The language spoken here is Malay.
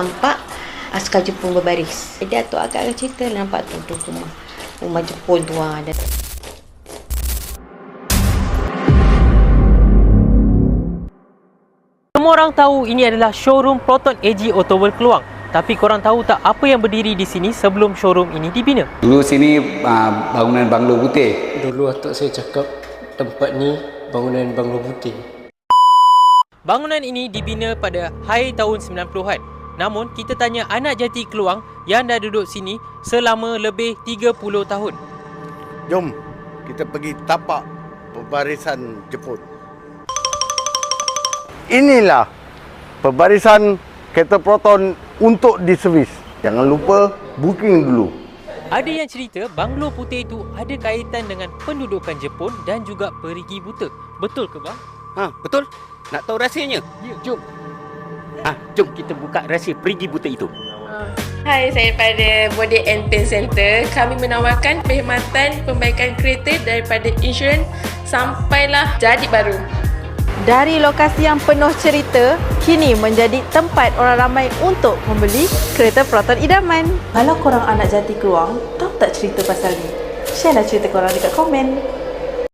Nampak askar Jepun berbaris. Dia tu agak cerita nampak tu rumah Jepun tu ada. Semua orang tahu ini adalah showroom Proton AG Auto World Keluang. Tapi korang tahu tak apa yang berdiri di sini sebelum showroom ini dibina? Dulu sini bangunan banglo putih. Dulu atuk saya cakap tempat ni bangunan banglo putih. Bangunan ini dibina pada akhir tahun 90-an. Namun, kita tanya anak jati Keluang yang dah duduk sini selama lebih 30 tahun. Jom kita pergi tapak pembarisan Jepun. Inilah pembarisan kereta Proton untuk diservis. Jangan lupa booking dulu. Ada yang cerita banglo putih itu ada kaitan dengan pendudukan Jepun dan juga perigi buta. Betul ke bang? Betul? Nak tahu rahsianya? Ya, jom. Jom kita buka rahsia perigi buta itu. Hai, saya daripada Body and Paint Center. Kami menawarkan perkhidmatan pembaikan kereta daripada insurans sampailah jadi baru. Dari lokasi yang penuh cerita, kini menjadi tempat orang ramai untuk membeli kereta Proton idaman. Kalau korang anak jati Keluang, tahu tak cerita pasal ni? Share lah cerita korang dekat komen.